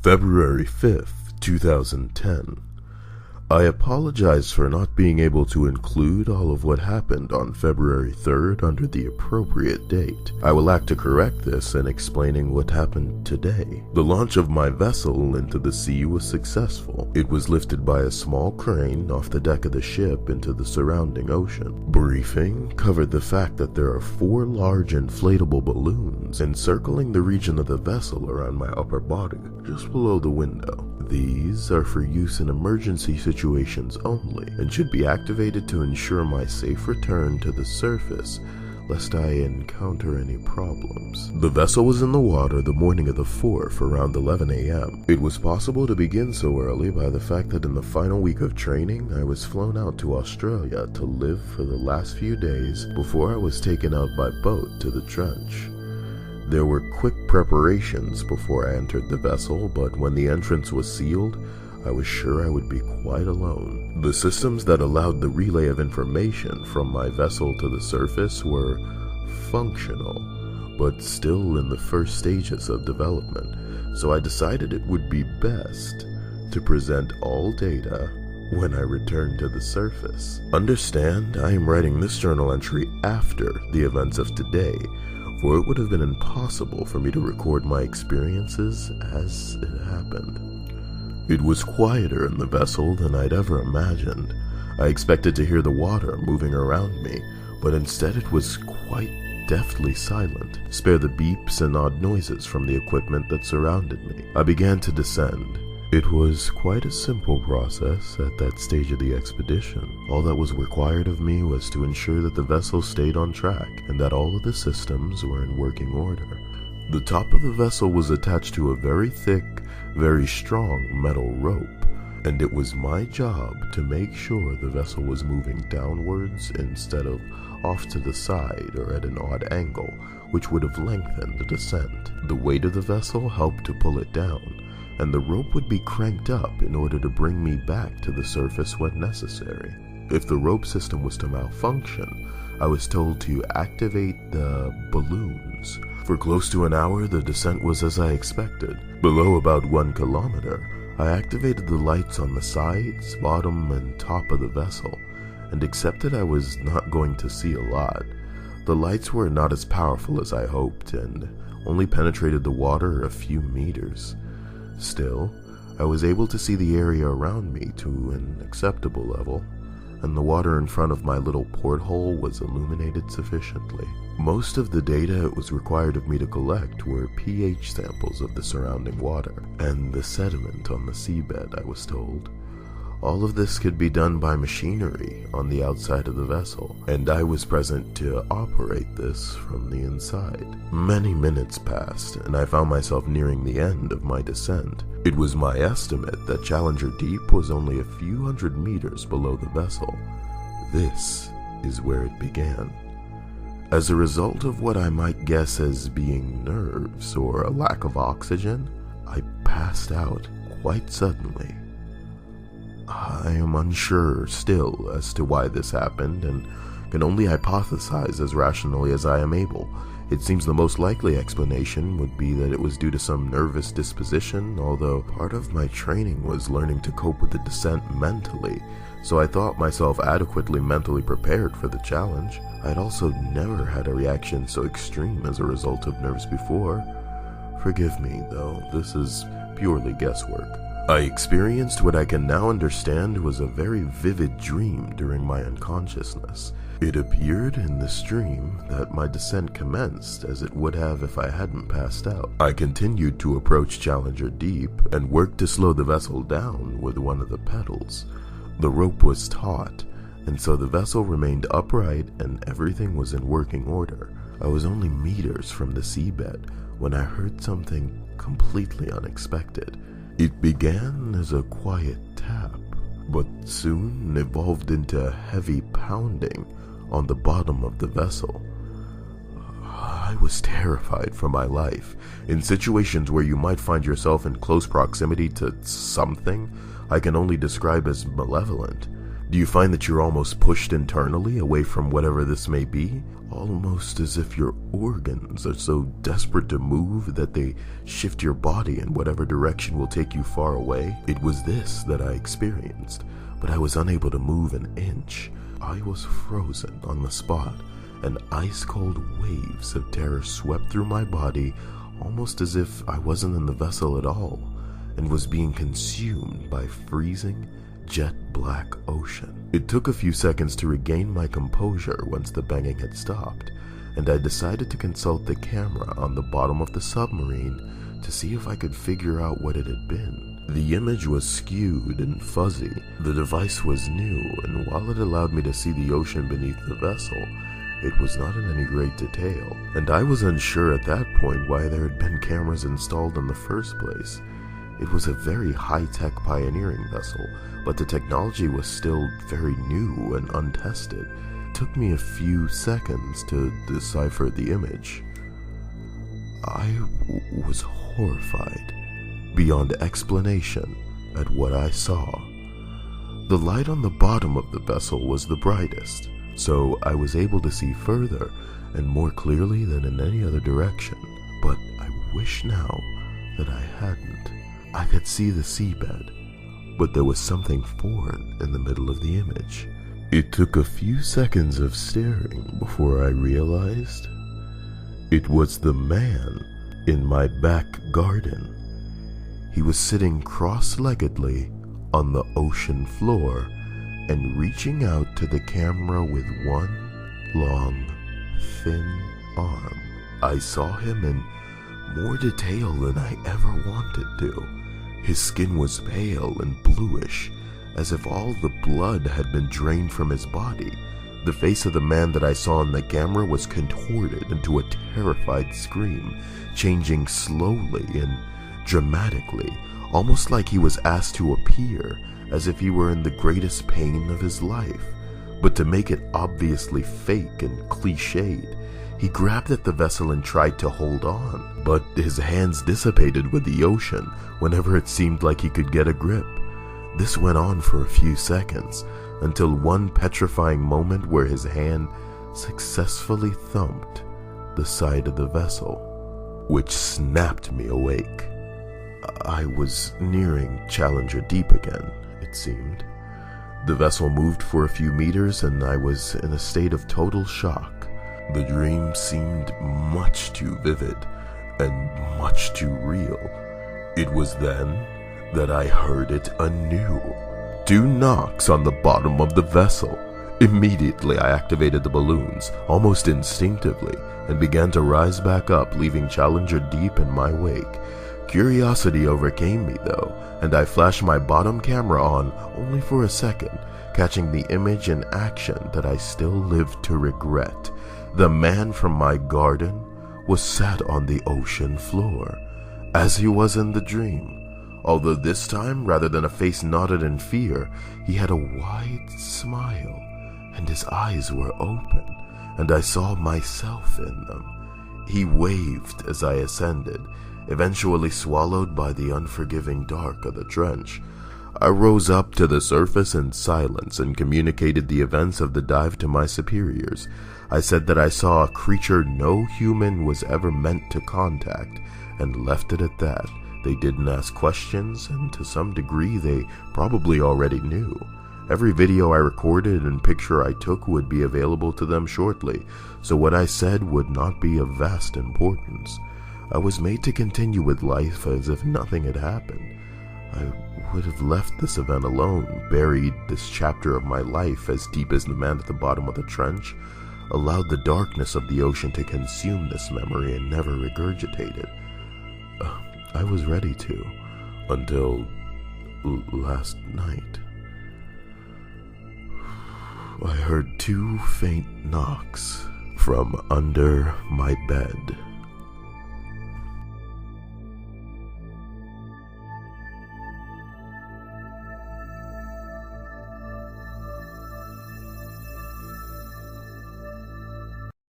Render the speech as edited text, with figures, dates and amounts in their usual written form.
February 5th, 2010. I apologize for not being able to include all of what happened on February 3rd under the appropriate date. I will act to correct this in explaining what happened today. The launch of my vessel into the sea was successful. It was lifted by a small crane off the deck of the ship into the surrounding ocean. Briefing covered the fact that there are 4 large inflatable balloons encircling the region of the vessel around my upper body, just below the window. These are for use in emergency situations only, and should be activated to ensure my safe return to the surface, lest I encounter any problems. The vessel was in the water the morning of the 4th around 11 a.m. It was possible to begin so early by the fact that in the final week of training, I was flown out to Australia to live for the last few days before I was taken out by boat to the trench. There were quick preparations before I entered the vessel, but when the entrance was sealed, I was sure I would be quite alone. The systems that allowed the relay of information from my vessel to the surface were functional, but still in the first stages of development, so I decided it would be best to present all data when I returned to the surface. Understand, I am writing this journal entry after the events of today, for it would have been impossible for me to record my experiences as it happened. It was quieter in the vessel than I'd ever imagined. I expected to hear the water moving around me, but instead it was quite deftly silent, spare the beeps and odd noises from the equipment that surrounded me. I began to descend. It was quite a simple process at that stage of the expedition. All that was required of me was to ensure that the vessel stayed on track and that all of the systems were in working order. The top of the vessel was attached to a very thick, very strong metal rope, and it was my job to make sure the vessel was moving downwards instead of off to the side or at an odd angle, which would have lengthened the descent. The weight of the vessel helped to pull it down, and the rope would be cranked up in order to bring me back to the surface when necessary. If the rope system was to malfunction, I was told to activate the balloons. For close to an hour, the descent was as I expected. Below about 1 kilometer, I activated the lights on the sides, bottom, and top of the vessel, and accepted I was not going to see a lot. The lights were not as powerful as I hoped, and only penetrated the water a few meters. Still, I was able to see the area around me to an acceptable level, and the water in front of my little porthole was illuminated sufficiently. Most of the data it was required of me to collect were pH samples of the surrounding water, and the sediment on the seabed, I was told. All of this could be done by machinery on the outside of the vessel, and I was present to operate this from the inside. Many minutes passed, and I found myself nearing the end of my descent. It was my estimate that Challenger Deep was only a few hundred meters below the vessel. This is where it began. As a result of what I might guess as being nerves or a lack of oxygen, I passed out quite suddenly. I am unsure still as to why this happened, and can only hypothesize as rationally as I am able. It seems the most likely explanation would be that it was due to some nervous disposition, although part of my training was learning to cope with the descent mentally, so I thought myself adequately mentally prepared for the challenge. I'd also never had a reaction so extreme as a result of nerves before. Forgive me, though, this is purely guesswork. I experienced what I can now understand was a very vivid dream during my unconsciousness. It appeared in this dream that my descent commenced as it would have if I hadn't passed out. I continued to approach Challenger Deep and worked to slow the vessel down with one of the pedals. The rope was taut, and so the vessel remained upright and everything was in working order. I was only meters from the seabed when I heard something completely unexpected. It began as a quiet tap, but soon evolved into heavy pounding on the bottom of the vessel. I was terrified for my life. In situations where you might find yourself in close proximity to something I can only describe as malevolent, Do you find that you're almost pushed internally away from whatever this may be? Almost as if your organs are so desperate to move that they shift your body in whatever direction will take you far away? It was this that I experienced, but I was unable to move an inch. I was frozen on the spot, and ice-cold waves of terror swept through my body, almost as if I wasn't in the vessel at all, and was being consumed by freezing, jet-black ocean. It took a few seconds to regain my composure once the banging had stopped, and I decided to consult the camera on the bottom of the submarine to see if I could figure out what it had been. The image was skewed and fuzzy. The device was new, and while it allowed me to see the ocean beneath the vessel, it was not in any great detail, and I was unsure at that point why there had been cameras installed in the first place. It was a very high-tech pioneering vessel, but the technology was still very new and untested. It took me a few seconds to decipher the image. I was horrified, beyond explanation, at what I saw. The light on the bottom of the vessel was the brightest, so I was able to see further and more clearly than in any other direction. But I wish now that I hadn't. I could see the seabed, but there was something foreign in the middle of the image. It took a few seconds of staring before I realized it was the man in my back garden. He was sitting cross-leggedly on the ocean floor and reaching out to the camera with one long, thin arm. I saw him in more detail than I ever wanted to. His skin was pale and bluish, as if all the blood had been drained from his body. The face of the man that I saw on the camera was contorted into a terrified scream, changing slowly and dramatically, almost like he was asked to appear, as if he were in the greatest pain of his life. But to make it obviously fake and cliched, he grabbed at the vessel and tried to hold on, but his hands dissipated with the ocean whenever it seemed like he could get a grip. This went on for a few seconds, until one petrifying moment where his hand successfully thumped the side of the vessel, which snapped me awake. I was nearing Challenger Deep again, it seemed. The vessel moved for a few meters and I was in a state of total shock. The dream seemed much too vivid and much too real. It was then that I heard it anew. 2 knocks on the bottom of the vessel. Immediately I activated the balloons, almost instinctively, and began to rise back up, leaving Challenger Deep in my wake. Curiosity overcame me though, and I flashed my bottom camera on only for a second, catching the image in action that I still lived to regret. The man from my garden was sat on the ocean floor, as he was in the dream, although this time, rather than a face knotted in fear, he had a wide smile, and his eyes were open, and I saw myself in them. He waved as I ascended, eventually swallowed by the unforgiving dark of the trench. I rose up to the surface in silence and communicated the events of the dive to my superiors. I said that I saw a creature no human was ever meant to contact, and left it at that. They didn't ask questions, and to some degree they probably already knew. Every video I recorded and picture I took would be available to them shortly, so what I said would not be of vast importance. I was made to continue with life as if nothing had happened. I would have left this event alone, buried this chapter of my life as deep as the man at the bottom of the trench, allowed the darkness of the ocean to consume this memory and never regurgitate it. I was ready to, until last night. I heard 2 faint knocks from under my bed.